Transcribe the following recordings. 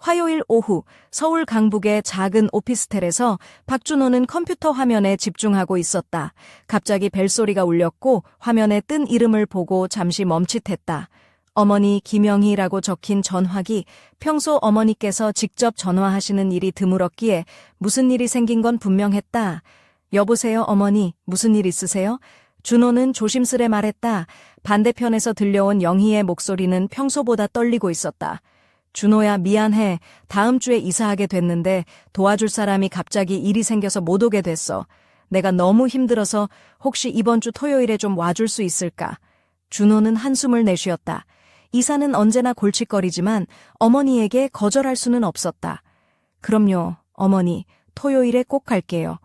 화요일 오후 서울 강북의 작은 오피스텔에서 박준호는 컴퓨터 화면에 집중하고 있었다. 갑자기 벨소리가 울렸고 화면에 뜬 이름을 보고 잠시 멈칫했다. 어머니 김영희라고 적힌 전화기. 평소 어머니께서 직접 전화하시는 일이 드물었기에 무슨 일이 생긴 건 분명했다. 여보세요 어머니, 무슨 일 있으세요? 준호는 조심스레 말했다. 반대편에서 들려온 영희의 목소리는 평소보다 떨리고 있었다. 준호야 미안해. 다음 주에 이사하게 됐는데 도와줄 사람이 갑자기 일이 생겨서 못 오게 됐어. 내가 너무 힘들어서 혹시 이번 주 토요일에 좀 와줄 수 있을까? 준호는 한숨을 내쉬었다. 이사는 언제나 골칫거리지만 어머니에게 거절할 수는 없었다. 그럼요, 어머니. 토요일에 꼭 갈게요.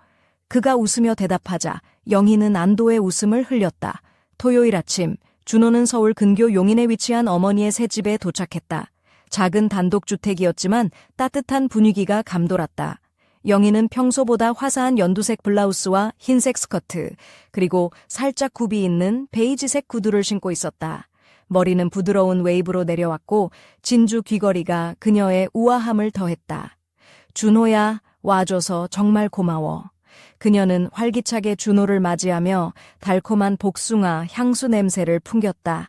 그가 웃으며 대답하자 영희는 안도의 웃음을 흘렸다. 토요일 아침, 준호는 서울 근교 용인에 위치한 어머니의 새 집에 도착했다. 작은 단독주택이었지만 따뜻한 분위기가 감돌았다. 영희는 평소보다 화사한 연두색 블라우스와 흰색 스커트, 그리고 살짝 굽이 있는 베이지색 구두를 신고 있었다. 머리는 부드러운 웨이브로 내려왔고 진주 귀걸이가 그녀의 우아함을 더했다. 준호야, 와줘서 정말 고마워. 그녀는 활기차게 준호를 맞이하며 달콤한 복숭아 향수 냄새를 풍겼다.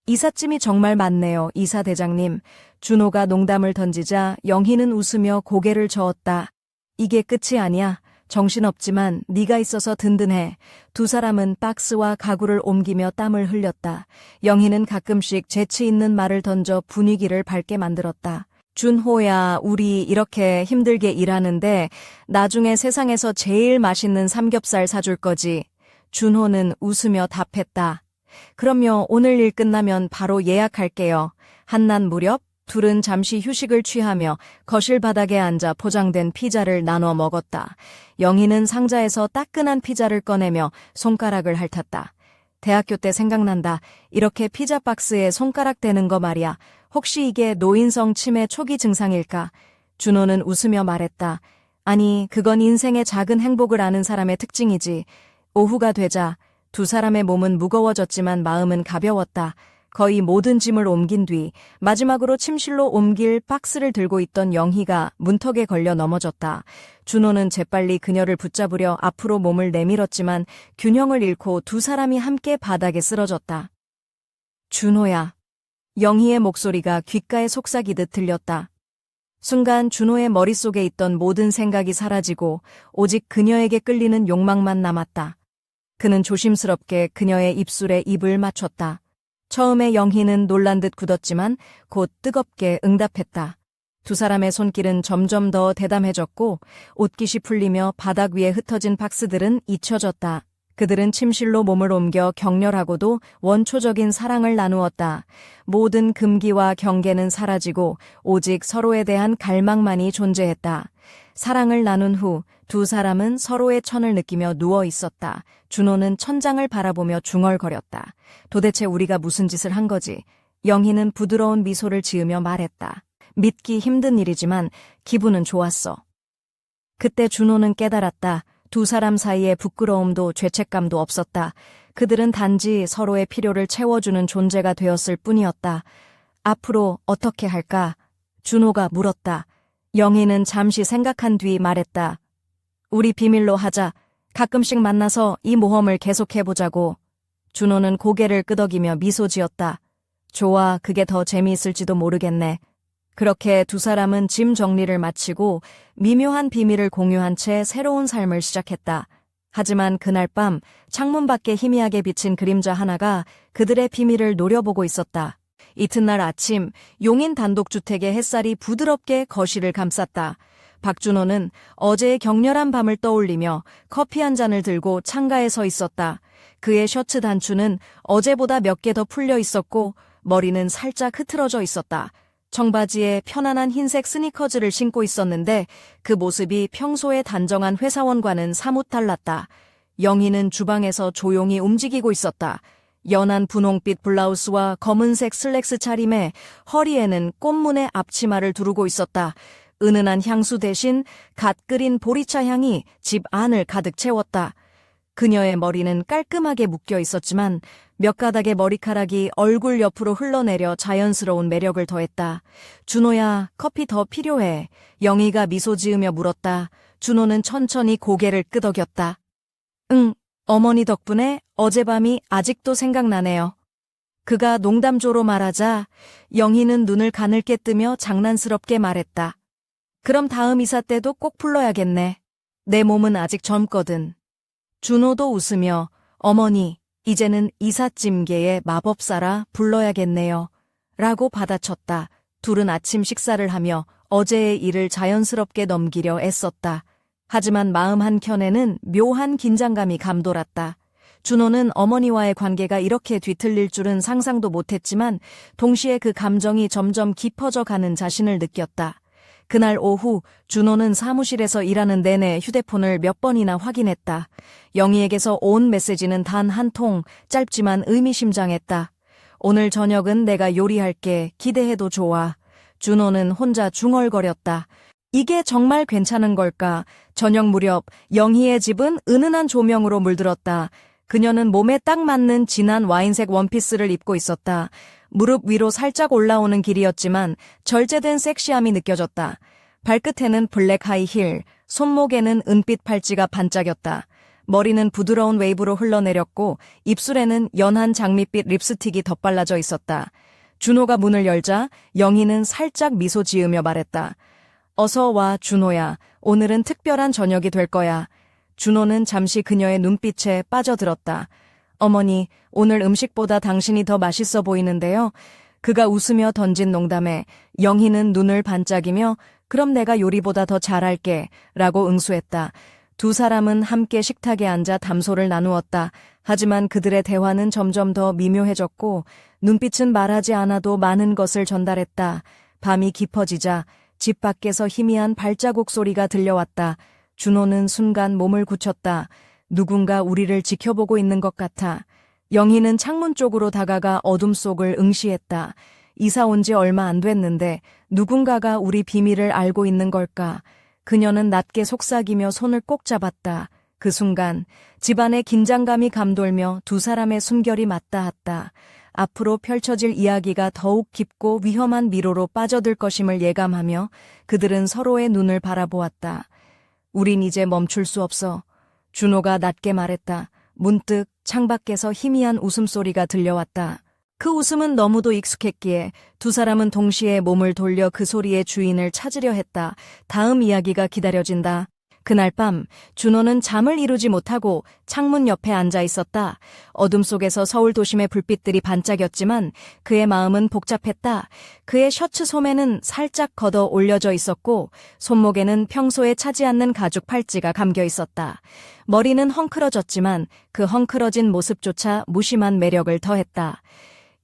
이삿짐이 정말 많네요, 이사 대장님. 준호가 농담을 던지자 영희는 웃으며 고개를 저었다. 이게 끝이 아니야. 정신없지만 네가 있어서 든든해. 두 사람은 박스와 가구를 옮기며 땀을 흘렸다. 영희는 가끔씩 재치 있는 말을 던져 분위기를 밝게 만들었다. 준호야, 우리 이렇게 힘들게 일하는데 나중에 세상에서 제일 맛있는 삼겹살 사줄 거지. 준호는 웃으며 답했다. 그럼요, 오늘 일 끝나면 바로 예약할게요. 한낮 무렵 둘은 잠시 휴식을 취하며 거실 바닥에 앉아 포장된 피자를 나눠 먹었다. 영희는 상자에서 따끈한 피자를 꺼내며 손가락을 핥았다. 대학교 때 생각난다. 이렇게 피자 박스에 손가락 대는 거 말이야. 혹시 이게 노인성 치매 초기 증상일까? 준호는 웃으며 말했다. 아니, 그건 인생의 작은 행복을 아는 사람의 특징이지. 오후가 되자 두 사람의 몸은 무거워졌지만 마음은 가벼웠다. 거의 모든 짐을 옮긴 뒤 마지막으로 침실로 옮길 박스를 들고 있던 영희가 문턱에 걸려 넘어졌다. 준호는 재빨리 그녀를 붙잡으려 앞으로 몸을 내밀었지만 균형을 잃고 두 사람이 함께 바닥에 쓰러졌다. 준호야. 영희의 목소리가 귓가에 속삭이듯 들렸다. 순간 준호의 머릿속에 있던 모든 생각이 사라지고 오직 그녀에게 끌리는 욕망만 남았다. 그는 조심스럽게 그녀의 입술에 입을 맞췄다. 처음에 영희는 놀란 듯 굳었지만 곧 뜨겁게 응답했다. 두 사람의 손길은 점점 더 대담해졌고 옷깃이 풀리며 바닥 위에 흩어진 박스들은 잊혀졌다. 그들은 침실로 몸을 옮겨 격렬하고도 원초적인 사랑을 나누었다. 모든 금기와 경계는 사라지고 오직 서로에 대한 갈망만이 존재했다. 사랑을 나눈 후 두 사람은 서로의 천을 느끼며 누워 있었다. 준호는 천장을 바라보며 중얼거렸다. 도대체 우리가 무슨 짓을 한 거지? 영희는 부드러운 미소를 지으며 말했다. 믿기 힘든 일이지만 기분은 좋았어. 그때 준호는 깨달았다. 두 사람 사이에 부끄러움도 죄책감도 없었다. 그들은 단지 서로의 필요를 채워주는 존재가 되었을 뿐이었다. 앞으로 어떻게 할까? 준호가 물었다. 영희는 잠시 생각한 뒤 말했다. 우리 비밀로 하자. 가끔씩 만나서 이 모험을 계속해보자고. 준호는 고개를 끄덕이며 미소 지었다. 좋아, 그게 더 재미있을지도 모르겠네. 그렇게 두 사람은 짐 정리를 마치고 미묘한 비밀을 공유한 채 새로운 삶을 시작했다. 하지만 그날 밤 창문 밖에 희미하게 비친 그림자 하나가 그들의 비밀을 노려보고 있었다. 이튿날 아침 용인 단독주택의 햇살이 부드럽게 거실을 감쌌다. 박준호는 어제의 격렬한 밤을 떠올리며 커피 한 잔을 들고 창가에 서 있었다. 그의 셔츠 단추는 어제보다 몇 개 더 풀려 있었고 머리는 살짝 흐트러져 있었다. 청바지에 편안한 흰색 스니커즈를 신고 있었는데 그 모습이 평소의 단정한 회사원과는 사뭇 달랐다. 영희는 주방에서 조용히 움직이고 있었다. 연한 분홍빛 블라우스와 검은색 슬랙스 차림에 허리에는 꽃무늬 앞치마를 두르고 있었다. 은은한 향수 대신 갓 끓인 보리차 향이 집 안을 가득 채웠다. 그녀의 머리는 깔끔하게 묶여 있었지만 몇 가닥의 머리카락이 얼굴 옆으로 흘러내려 자연스러운 매력을 더했다. 준호야, 커피 더 필요해. 영희가 미소 지으며 물었다. 준호는 천천히 고개를 끄덕였다. 응, 어머니 덕분에 어젯밤이 아직도 생각나네요. 그가 농담조로 말하자 영희는 눈을 가늘게 뜨며 장난스럽게 말했다. 그럼 다음 이사 때도 꼭 불러야겠네. 내 몸은 아직 젊거든. 준호도 웃으며 어머니, 이제는 이삿짐계의 마법사라 불러야겠네요. 라고 받아쳤다. 둘은 아침 식사를 하며 어제의 일을 자연스럽게 넘기려 애썼다. 하지만 마음 한켠에는 묘한 긴장감이 감돌았다. 준호는 어머니와의 관계가 이렇게 뒤틀릴 줄은 상상도 못했지만 동시에 그 감정이 점점 깊어져 가는 자신을 느꼈다. 그날 오후 준호는 사무실에서 일하는 내내 휴대폰을 몇 번이나 확인했다. 영희에게서 온 메시지는 단 한 통, 짧지만 의미심장했다. 오늘 저녁은 내가 요리할게. 기대해도 좋아. 준호는 혼자 중얼거렸다. 이게 정말 괜찮은 걸까? 저녁 무렵 영희의 집은 은은한 조명으로 물들었다. 그녀는 몸에 딱 맞는 진한 와인색 원피스를 입고 있었다. 무릎 위로 살짝 올라오는 길이었지만 절제된 섹시함이 느껴졌다. 발끝에는 블랙 하이힐, 손목에는 은빛 팔찌가 반짝였다. 머리는 부드러운 웨이브로 흘러내렸고 입술에는 연한 장밋빛 립스틱이 덧발라져 있었다. 준호가 문을 열자 영희는 살짝 미소 지으며 말했다. 어서 와, 준호야. 오늘은 특별한 저녁이 될 거야. 준호는 잠시 그녀의 눈빛에 빠져들었다. 어머니, 오늘 음식보다 당신이 더 맛있어 보이는데요. 그가 웃으며 던진 농담에 영희는 눈을 반짝이며 그럼 내가 요리보다 더 잘할게 라고 응수했다. 두 사람은 함께 식탁에 앉아 담소를 나누었다. 하지만 그들의 대화는 점점 더 미묘해졌고 눈빛은 말하지 않아도 많은 것을 전달했다. 밤이 깊어지자 집 밖에서 희미한 발자국 소리가 들려왔다. 준호는 순간 몸을 굳혔다. 누군가 우리를 지켜보고 있는 것 같아. 영희는 창문 쪽으로 다가가 어둠 속을 응시했다. 이사 온 지 얼마 안 됐는데 누군가가 우리 비밀을 알고 있는 걸까? 그녀는 낮게 속삭이며 손을 꼭 잡았다. 그 순간 집안의 긴장감이 감돌며 두 사람의 숨결이 맞닿았다. 앞으로 펼쳐질 이야기가 더욱 깊고 위험한 미로로 빠져들 것임을 예감하며 그들은 서로의 눈을 바라보았다. 우린 이제 멈출 수 없어. 준호가 낮게 말했다. 문득 창밖에서 희미한 웃음소리가 들려왔다. 그 웃음은 너무도 익숙했기에 두 사람은 동시에 몸을 돌려 그 소리의 주인을 찾으려 했다. 다음 이야기가 기다려진다. 그날 밤 준호는 잠을 이루지 못하고 창문 옆에 앉아 있었다. 어둠 속에서 서울 도심의 불빛들이 반짝였지만 그의 마음은 복잡했다. 그의 셔츠 소매는 살짝 걷어 올려져 있었고 손목에는 평소에 차지 않는 가죽 팔찌가 감겨 있었다. 머리는 헝클어졌지만 그 헝클어진 모습조차 무심한 매력을 더했다.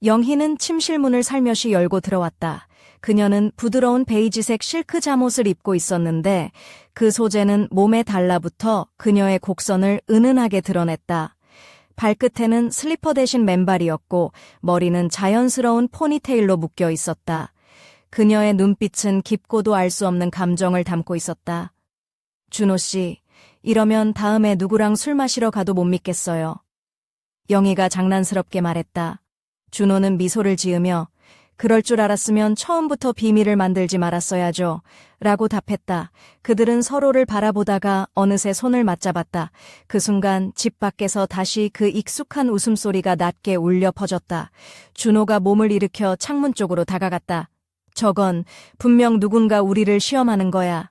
영희는 침실 문을 살며시 열고 들어왔다. 그녀는 부드러운 베이지색 실크 잠옷을 입고 있었는데 그 소재는 몸에 달라붙어 그녀의 곡선을 은은하게 드러냈다. 발끝에는 슬리퍼 대신 맨발이었고 머리는 자연스러운 포니테일로 묶여 있었다. 그녀의 눈빛은 깊고도 알 수 없는 감정을 담고 있었다. 준호 씨, 이러면 다음에 누구랑 술 마시러 가도 못 믿겠어요. 영희가 장난스럽게 말했다. 준호는 미소를 지으며 그럴 줄 알았으면 처음부터 비밀을 만들지 말았어야죠. 라고 답했다. 그들은 서로를 바라보다가 어느새 손을 맞잡았다. 그 순간 집 밖에서 다시 그 익숙한 웃음소리가 낮게 울려 퍼졌다. 준호가 몸을 일으켜 창문 쪽으로 다가갔다. 저건 분명 누군가 우리를 시험하는 거야.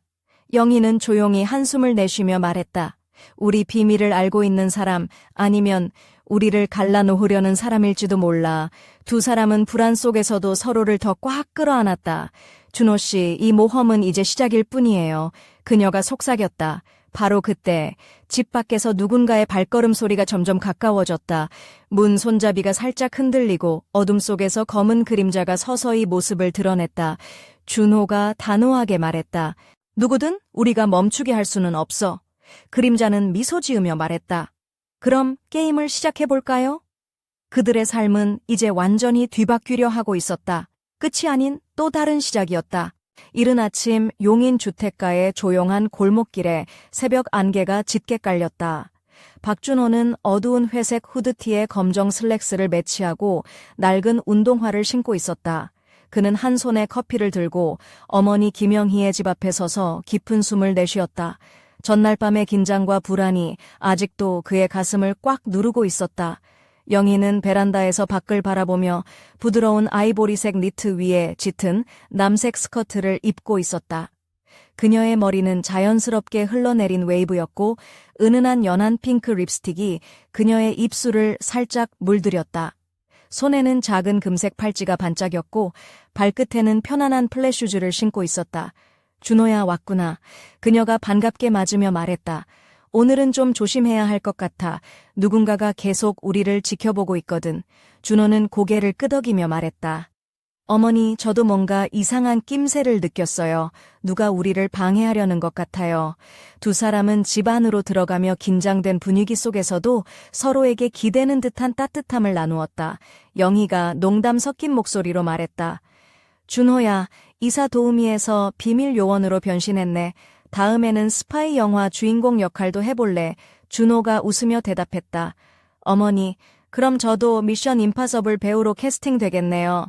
영희는 조용히 한숨을 내쉬며 말했다. 우리 비밀을 알고 있는 사람 아니면 우리를 갈라놓으려는 사람일지도 몰라. 두 사람은 불안 속에서도 서로를 더 꽉 끌어안았다. 준호 씨, 이 모험은 이제 시작일 뿐이에요. 그녀가 속삭였다. 바로 그때 집 밖에서 누군가의 발걸음 소리가 점점 가까워졌다. 문 손잡이가 살짝 흔들리고 어둠 속에서 검은 그림자가 서서히 모습을 드러냈다. 준호가 단호하게 말했다. 누구든 우리가 멈추게 할 수는 없어. 그림자는 미소 지으며 말했다. 그럼 게임을 시작해볼까요? 그들의 삶은 이제 완전히 뒤바뀌려 하고 있었다. 끝이 아닌 또 다른 시작이었다. 이른 아침 용인 주택가의 조용한 골목길에 새벽 안개가 짙게 깔렸다. 박준호는 어두운 회색 후드티에 검정 슬랙스를 매치하고 낡은 운동화를 신고 있었다. 그는 한 손에 커피를 들고 어머니 김영희의 집 앞에 서서 깊은 숨을 내쉬었다. 전날 밤의 긴장과 불안이 아직도 그의 가슴을 꽉 누르고 있었다. 영희는 베란다에서 밖을 바라보며 부드러운 아이보리색 니트 위에 짙은 남색 스커트를 입고 있었다. 그녀의 머리는 자연스럽게 흘러내린 웨이브였고 은은한 연한 핑크 립스틱이 그녀의 입술을 살짝 물들였다. 손에는 작은 금색 팔찌가 반짝였고 발끝에는 편안한 플랫슈즈를 신고 있었다. 준호야, 왔구나. 그녀가 반갑게 맞으며 말했다. 오늘은 좀 조심해야 할 것 같아. 누군가가 계속 우리를 지켜보고 있거든. 준호는 고개를 끄덕이며 말했다. 어머니, 저도 뭔가 이상한 낌새를 느꼈어요. 누가 우리를 방해하려는 것 같아요. 두 사람은 집 안으로 들어가며 긴장된 분위기 속에서도 서로에게 기대는 듯한 따뜻함을 나누었다. 영희가 농담 섞인 목소리로 말했다. 준호야, 이사 도우미에서 비밀 요원으로 변신했네. 다음에는 스파이 영화 주인공 역할도 해볼래. 준호가 웃으며 대답했다. 어머니, 그럼 저도 미션 임파서블 배우로 캐스팅 되겠네요.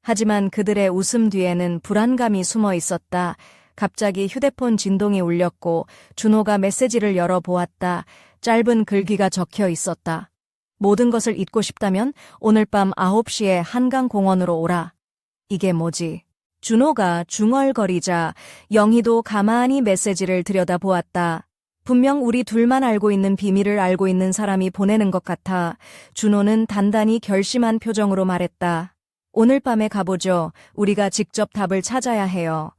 하지만 그들의 웃음 뒤에는 불안감이 숨어 있었다. 갑자기 휴대폰 진동이 울렸고 준호가 메시지를 열어보았다. 짧은 글귀가 적혀 있었다. 모든 것을 잊고 싶다면 오늘 밤 9시에 한강공원으로 오라. 이게 뭐지? 준호가 중얼거리자 영희도 가만히 메시지를 들여다보았다. 분명 우리 둘만 알고 있는 비밀을 알고 있는 사람이 보내는 것 같아. 준호는 단단히 결심한 표정으로 말했다. 오늘 밤에 가보죠. 우리가 직접 답을 찾아야 해요.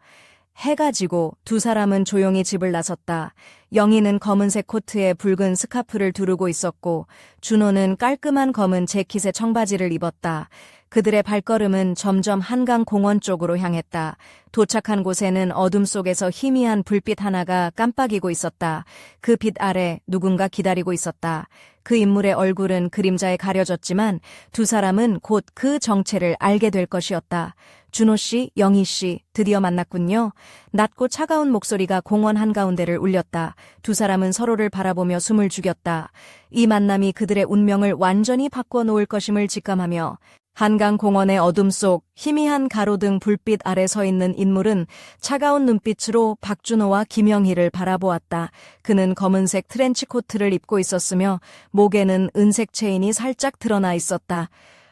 해가 지고 두 사람은 조용히 집을 나섰다. 영희는 검은색 코트에 붉은 스카프를 두르고 있었고 준호는 깔끔한 검은 재킷에 청바지를 입었다. 그들의 발걸음은 점점 한강공원 쪽으로 향했다. 도착한 곳에는 어둠 속에서 희미한 불빛 하나가 깜빡이고 있었다. 그 빛 아래 누군가 기다리고 있었다. 그 인물의 얼굴은 그림자에 가려졌지만 두 사람은 곧 그 정체를 알게 될 것이었다. 준호 씨, 영희 씨, 드디어 만났군요. 낮고 차가운 목소리가 공원 한가운데를 울렸다. 두 사람은 서로를 바라보며 숨을 죽였다. 이 만남이 그들의 운명을 완전히 바꿔놓을 것임을 직감하며 한강공원의 어둠 속 희미한 가로등 불빛 아래 서 있는 인물은 차가운 눈빛으로 박준호와 김영희를 바라보았다. 그는 검은색 트렌치코트를 입고 있었으며 목에는 은색 체인이 살짝 드러나 있었다.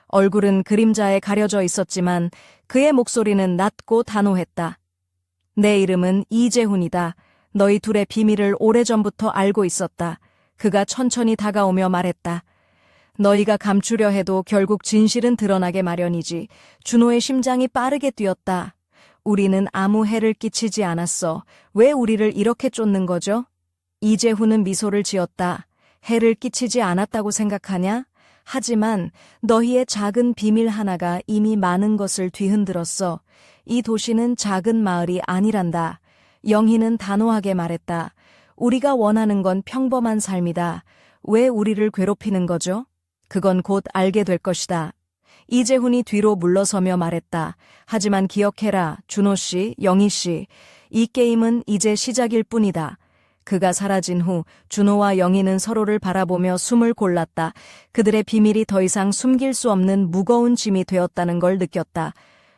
얼굴은 그림자에 가려져 있었지만 그의 목소리는 낮고 단호했다. 내 이름은 이재훈이다. 너희 둘의 비밀을 오래전부터 알고 있었다. 그가 천천히 다가오며 말했다. 너희가 감추려 해도 결국 진실은 드러나게 마련이지. 준호의 심장이 빠르게 뛰었다. 우리는 아무 해를 끼치지 않았어. 왜 우리를 이렇게 쫓는 거죠? 이재훈은 미소를 지었다. 해를 끼치지 않았다고 생각하냐? 하지만 너희의 작은 비밀 하나가 이미 많은 것을 뒤흔들었어. 이 도시는 작은 마을이 아니란다. 영희는 단호하게 말했다. 우리가 원하는 건 평범한 삶이다. 왜 우리를 괴롭히는 거죠? 그건 곧 알게 될 것이다. 이재훈이 뒤로 물러서며 말했다. 하지만 기억해라, 준호 씨, 영희 씨. 이 게임은 이제 시작일 뿐이다. 그가 사라진 후 준호와 영희는 서로를 바라보며 숨을 골랐다. 그들의 비밀이 더 이상 숨길 수 없는 무거운 짐이 되었다는 걸 느꼈다.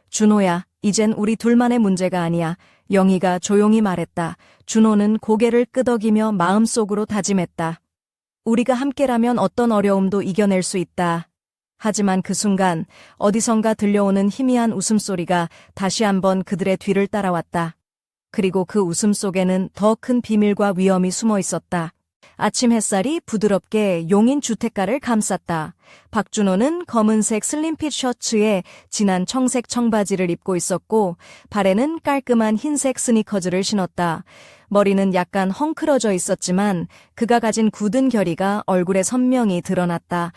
준호야, 이젠 우리 둘만의 문제가 아니야. 영희가 조용히 말했다. 준호는 고개를 끄덕이며 마음속으로 다짐했다. 우리가 함께라면 어떤 어려움도 이겨낼 수 있다. 하지만 그 순간 어디선가 들려오는 희미한 웃음소리가 다시 한번 그들의 뒤를 따라왔다. 그리고 그 웃음 속에는 더 큰 비밀과 위험이 숨어 있었다. 아침 햇살이 부드럽게 용인 주택가를 감쌌다. 박준호는 검은색 슬림핏 셔츠에 진한 청색 청바지를 입고 있었고 발에는 깔끔한 흰색 스니커즈를 신었다. 머리는 약간 헝클어져 있었지만 그가 가진 굳은 결의가 얼굴에 선명히 드러났다.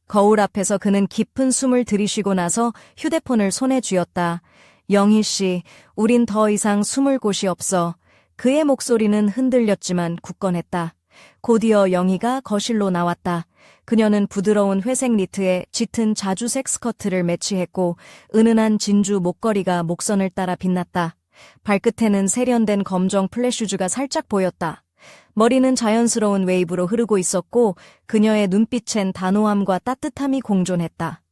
거울 앞에서 그는 깊은 숨을 들이쉬고 나서 휴대폰을 손에 쥐었다. 영희 씨, 우린 더 이상 숨을 곳이 없어. 그의 목소리는 흔들렸지만 굳건했다. 곧이어 영희가 거실로 나왔다. 그녀는 부드러운 회색 니트에 짙은 자주색 스커트를 매치했고 은은한 진주 목걸이가 목선을 따라 빛났다. 발끝에는 세련된 검정 플랫슈즈가 살짝 보였다. 머리는 자연스러운 웨이브로 흐르고 있었고 그녀의 눈빛엔 단호함과 따뜻함이 공존했다.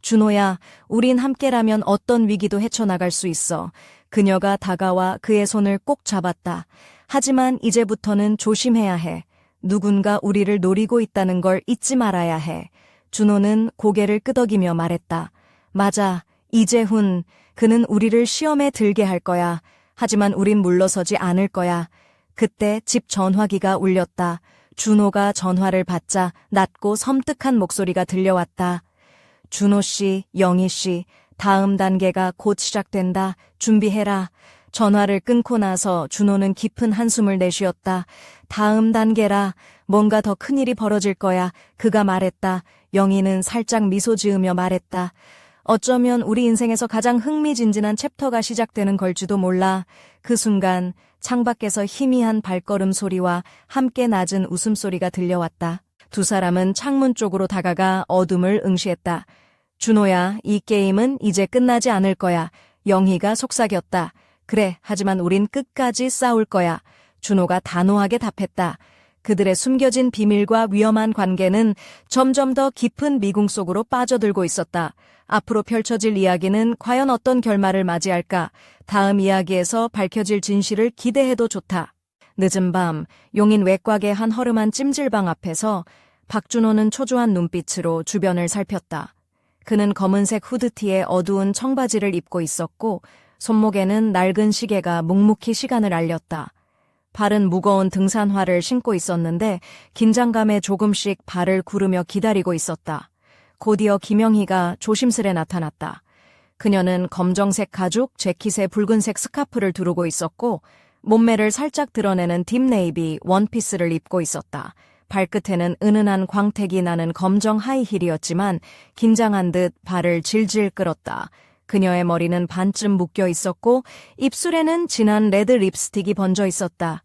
준호야, 우린 함께라면 어떤 위기도 헤쳐나갈 수 있어. 그녀가 다가와 그의 손을 꼭 잡았다. 하지만 이제부터는 조심해야 해. 누군가 우리를 노리고 있다는 걸 잊지 말아야 해. 준호는 고개를 끄덕이며 말했다. 맞아, 이재훈. 그는 우리를 시험에 들게 할 거야. 하지만 우린 물러서지 않을 거야. 그때 집 전화기가 울렸다. 준호가 전화를 받자 낮고 섬뜩한 목소리가 들려왔다. 준호 씨, 영희 씨, 다음 단계가 곧 시작된다. 준비해라. 전화를 끊고 나서 준호는 깊은 한숨을 내쉬었다. 다음 단계라. 뭔가 더 큰일이 벌어질 거야. 그가 말했다. 영희는 살짝 미소 지으며 말했다. 어쩌면 우리 인생에서 가장 흥미진진한 챕터가 시작되는 걸지도 몰라. 그 순간 창밖에서 희미한 발걸음 소리와 함께 낮은 웃음소리가 들려왔다. 두 사람은 창문 쪽으로 다가가 어둠을 응시했다. 준호야, 이 게임은 이제 끝나지 않을 거야. 영희가 속삭였다. 그래, 하지만 우린 끝까지 싸울 거야. 준호가 단호하게 답했다. 그들의 숨겨진 비밀과 위험한 관계는 점점 더 깊은 미궁 속으로 빠져들고 있었다. 앞으로 펼쳐질 이야기는 과연 어떤 결말을 맞이할까? 다음 이야기에서 밝혀질 진실을 기대해도 좋다. 늦은 밤, 용인 외곽의 한 허름한 찜질방 앞에서 박준호는 초조한 눈빛으로 주변을 살폈다. 그는 검은색 후드티에 어두운 청바지를 입고 있었고 손목에는 낡은 시계가 묵묵히 시간을 알렸다. 발은 무거운 등산화를 신고 있었는데 긴장감에 조금씩 발을 구르며 기다리고 있었다. 곧이어 김영희가 조심스레 나타났다. 그녀는 검정색 가죽 재킷에 붉은색 스카프를 두르고 있었고 몸매를 살짝 드러내는 딥네이비 원피스를 입고 있었다. 발끝에는 은은한 광택이 나는 검정 하이힐이었지만 긴장한 듯 발을 질질 끌었다. 그녀의 머리는 반쯤 묶여 있었고 입술에는 진한 레드 립스틱이 번져 있었다.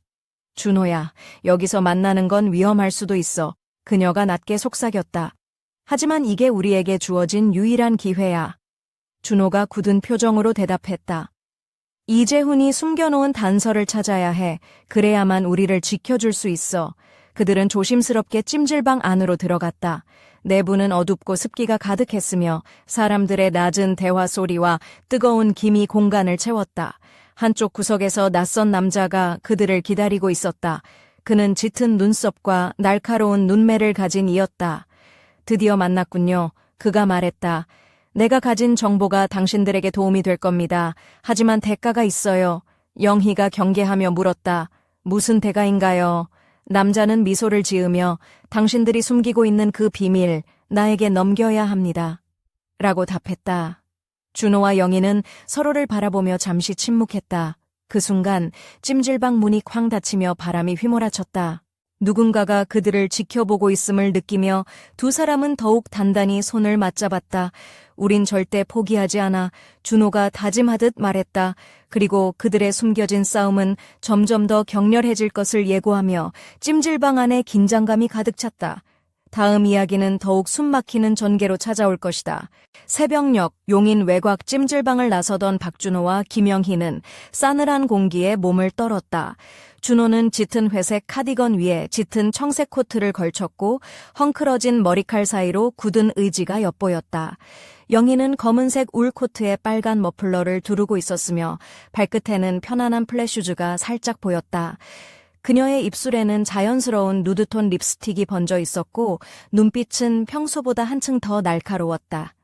준호야, 여기서 만나는 건 위험할 수도 있어. 그녀가 낮게 속삭였다. 하지만 이게 우리에게 주어진 유일한 기회야. 준호가 굳은 표정으로 대답했다. 이재훈이 숨겨놓은 단서를 찾아야 해. 그래야만 우리를 지켜줄 수 있어. 그들은 조심스럽게 찜질방 안으로 들어갔다. 내부는 어둡고 습기가 가득했으며 사람들의 낮은 대화 소리와 뜨거운 김이 공간을 채웠다. 한쪽 구석에서 낯선 남자가 그들을 기다리고 있었다. 그는 짙은 눈썹과 날카로운 눈매를 가진 이였다. 드디어 만났군요. 그가 말했다. 내가 가진 정보가 당신들에게 도움이 될 겁니다. 하지만 대가가 있어요. 영희가 경계하며 물었다. 무슨 대가인가요? 남자는 미소를 지으며 당신들이 숨기고 있는 그 비밀 나에게 넘겨야 합니다. 라고 답했다. 준호와 영희는 서로를 바라보며 잠시 침묵했다. 그 순간 찜질방 문이 쾅 닫히며 바람이 휘몰아쳤다. 누군가가 그들을 지켜보고 있음을 느끼며 두 사람은 더욱 단단히 손을 맞잡았다. 우린 절대 포기하지 않아. 준호가 다짐하듯 말했다. 그리고 그들의 숨겨진 싸움은 점점 더 격렬해질 것을 예고하며 찜질방 안에 긴장감이 가득 찼다. 다음 이야기는 더욱 숨막히는 전개로 찾아올 것이다. 새벽녘 용인 외곽 찜질방을 나서던 박준호와 김영희는 싸늘한 공기에 몸을 떨었다. 준호는 짙은 회색 카디건 위에 짙은 청색 코트를 걸쳤고 헝클어진 머리칼 사이로 굳은 의지가 엿보였다. 영희는 검은색 울 코트에 빨간 머플러를 두르고 있었으며 발끝에는 편안한 플랫슈즈가 살짝 보였다. 그녀의 입술에는 자연스러운 누드톤 립스틱이 번져 있었고 눈빛은 평소보다 한층 더 날카로웠다.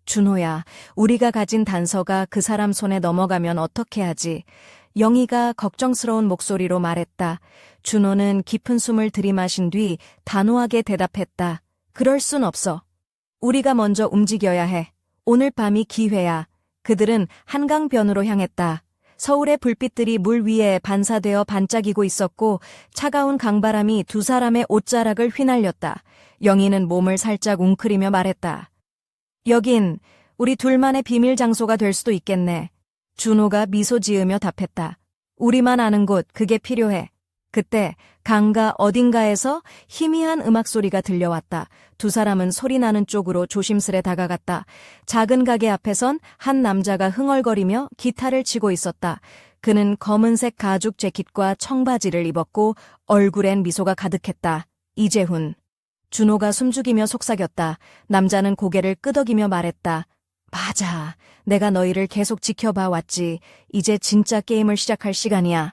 준호야, 우리가 가진 단서가 그 사람 손에 넘어가면 어떻게 하지? 영희가 걱정스러운 목소리로 말했다. 준호는 깊은 숨을 들이마신 뒤 단호하게 대답했다. 그럴 순 없어. 우리가 먼저 움직여야 해. 오늘 밤이 기회야. 그들은 한강변으로 향했다. 서울의 불빛들이 물 위에 반사되어 반짝이고 있었고 차가운 강바람이 두 사람의 옷자락을 휘날렸다. 영희는 몸을 살짝 웅크리며 말했다. 여긴 우리 둘만의 비밀 장소가 될 수도 있겠네. 준호가 미소 지으며 답했다. 우리만 아는 곳, 그게 필요해. 그때 강가 어딘가에서 희미한 음악 소리가 들려왔다. 두 사람은 소리 나는 쪽으로 조심스레 다가갔다. 작은 가게 앞에선 한 남자가 흥얼거리며 기타를 치고 있었다. 그는 검은색 가죽 재킷과 청바지를 입었고 얼굴엔 미소가 가득했다. 이재훈. 준호가 숨죽이며 속삭였다. 남자는 고개를 끄덕이며 말했다. 맞아. 내가 너희를 계속 지켜봐 왔지. 이제 진짜 게임을 시작할 시간이야.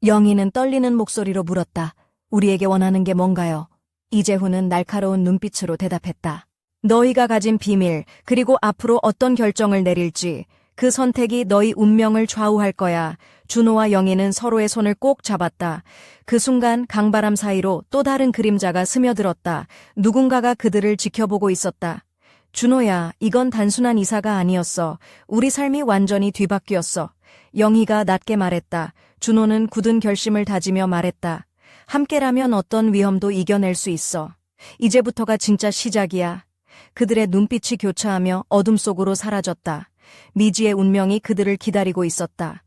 영희는 떨리는 목소리로 물었다. 우리에게 원하는 게 뭔가요? 이재훈은 날카로운 눈빛으로 대답했다. 너희가 가진 비밀, 그리고 앞으로 어떤 결정을 내릴지, 그 선택이 너희 운명을 좌우할 거야. 준호와 영희는 서로의 손을 꼭 잡았다. 그 순간 강바람 사이로 또 다른 그림자가 스며들었다. 누군가가 그들을 지켜보고 있었다. 준호야, 이건 단순한 이사가 아니었어. 우리 삶이 완전히 뒤바뀌었어. 영희가 낮게 말했다. 준호는 굳은 결심을 다지며 말했다. 함께라면 어떤 위험도 이겨낼 수 있어. 이제부터가 진짜 시작이야. 그들의 눈빛이 교차하며 어둠 속으로 사라졌다. 미지의 운명이 그들을 기다리고 있었다.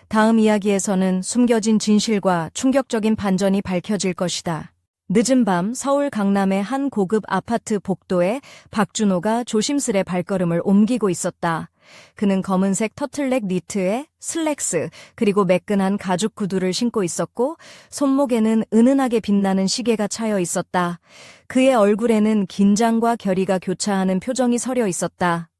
다음 이야기에서는 숨겨진 진실과 충격적인 반전이 밝혀질 것이다. 늦은 밤 서울 강남의 한 고급 아파트 복도에 박준호가 조심스레 발걸음을 옮기고 있었다. 그는 검은색 터틀넥 니트에 슬랙스 그리고 매끈한 가죽 구두를 신고 있었고 손목에는 은은하게 빛나는 시계가 차여 있었다. 그의 얼굴에는 긴장과 결의가 교차하는 표정이 서려 있었다.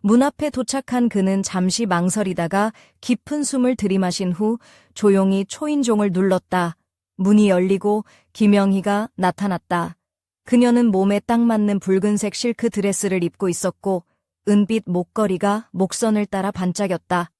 문 앞에 도착한 그는 잠시 망설이다가 깊은 숨을 들이마신 후 조용히 초인종을 눌렀다. 문이 열리고 김영희가 나타났다. 그녀는 몸에 딱 맞는 붉은색 실크 드레스를 입고 있었고 은빛 목걸이가 목선을 따라 반짝였다.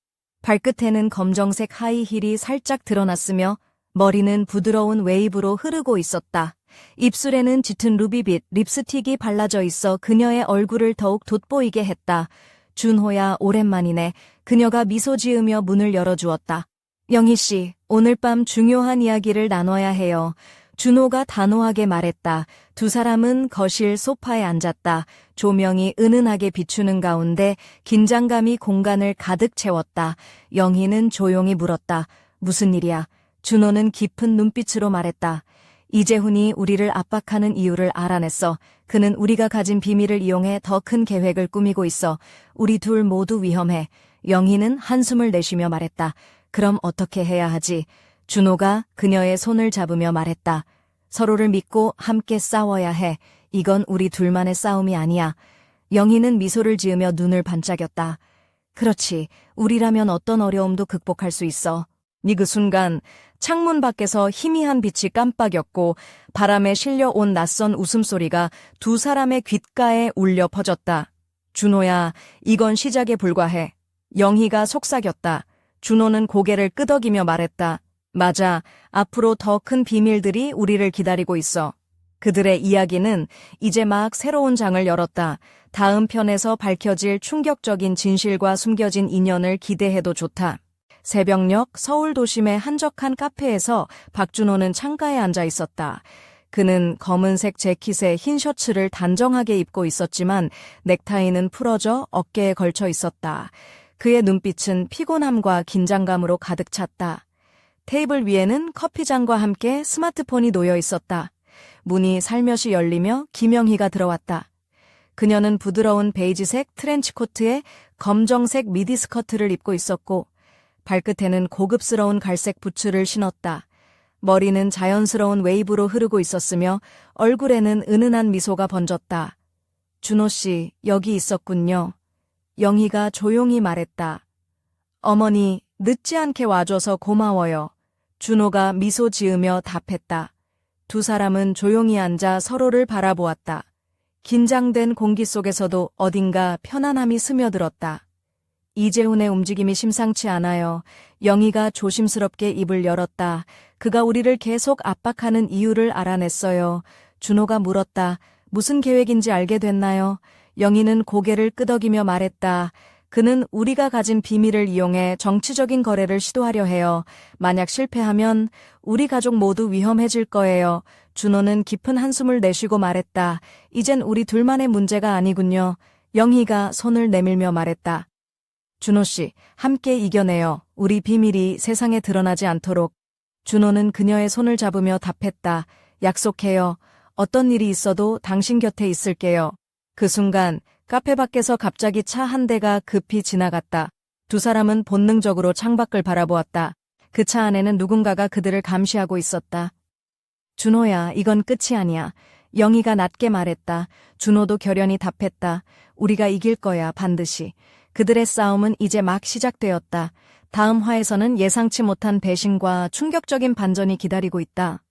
발끝에는 검정색 하이힐이 살짝 드러났으며 머리는 부드러운 웨이브로 흐르고 있었다. 입술에는 짙은 루비빛 립스틱이 발라져 있어 그녀의 얼굴을 더욱 돋보이게 했다. 준호야, 오랜만이네. 그녀가 미소 지으며 문을 열어주었다. 영희 씨, 오늘 밤 중요한 이야기를 나눠야 해요. 준호가 단호하게 말했다. 두 사람은 거실 소파에 앉았다. 조명이 은은하게 비추는 가운데 긴장감이 공간을 가득 채웠다. 영희는 조용히 물었다. 무슨 일이야? 준호는 깊은 눈빛으로 말했다. 이재훈이 우리를 압박하는 이유를 알아냈어. 그는 우리가 가진 비밀을 이용해 더 큰 계획을 꾸미고 있어. 우리 둘 모두 위험해. 영희는 한숨을 내쉬며 말했다. 그럼 어떻게 해야 하지? 준호가 그녀의 손을 잡으며 말했다. 서로를 믿고 함께 싸워야 해. 이건 우리 둘만의 싸움이 아니야. 영희는 미소를 지으며 눈을 반짝였다. 그렇지. 우리라면 어떤 어려움도 극복할 수 있어. 그 순간 창문 밖에서 희미한 빛이 깜빡였고 바람에 실려온 낯선 웃음소리가 두 사람의 귓가에 울려 퍼졌다. 준호야, 이건 시작에 불과해. 영희가 속삭였다. 준호는 고개를 끄덕이며 말했다. 맞아. 앞으로 더 큰 비밀들이 우리를 기다리고 있어. 그들의 이야기는 이제 막 새로운 장을 열었다. 다음 편에서 밝혀질 충격적인 진실과 숨겨진 인연을 기대해도 좋다. 새벽녘 서울 도심의 한적한 카페에서 박준호는 창가에 앉아 있었다. 그는 검은색 재킷에 흰 셔츠를 단정하게 입고 있었지만 넥타이는 풀어져 어깨에 걸쳐 있었다. 그의 눈빛은 피곤함과 긴장감으로 가득 찼다. 테이블 위에는 커피잔과 함께 스마트폰이 놓여 있었다. 문이 살며시 열리며 김영희가 들어왔다. 그녀는 부드러운 베이지색 트렌치코트에 검정색 미디스커트를 입고 있었고 발끝에는 고급스러운 갈색 부츠를 신었다. 머리는 자연스러운 웨이브로 흐르고 있었으며 얼굴에는 은은한 미소가 번졌다. 준호 씨, 여기 있었군요. 영희가 조용히 말했다. 어머니, 늦지 않게 와줘서 고마워요. 준호가 미소 지으며 답했다. 두 사람은 조용히 앉아 서로를 바라보았다. 긴장된 공기 속에서도 어딘가 편안함이 스며들었다. 이재훈의 움직임이 심상치 않아요. 영희가 조심스럽게 입을 열었다. 그가 우리를 계속 압박하는 이유를 알아냈어요. 준호가 물었다. 무슨 계획인지 알게 됐나요? 영희는 고개를 끄덕이며 말했다. 그는 우리가 가진 비밀을 이용해 정치적인 거래를 시도하려 해요. 만약 실패하면 우리 가족 모두 위험해질 거예요. 준호는 깊은 한숨을 내쉬고 말했다. 이젠 우리 둘만의 문제가 아니군요. 영희가 손을 내밀며 말했다. 준호 씨, 함께 이겨내요. 우리 비밀이 세상에 드러나지 않도록. 준호는 그녀의 손을 잡으며 답했다. 약속해요. 어떤 일이 있어도 당신 곁에 있을게요. 그 순간 카페 밖에서 갑자기 차 한 대가 급히 지나갔다. 두 사람은 본능적으로 창밖을 바라보았다. 그 차 안에는 누군가가 그들을 감시하고 있었다. 준호야, 이건 끝이 아니야. 영희가 낮게 말했다. 준호도 결연히 답했다. 우리가 이길 거야, 반드시. 그들의 싸움은 이제 막 시작되었다. 다음 화에서는 예상치 못한 배신과 충격적인 반전이 기다리고 있다.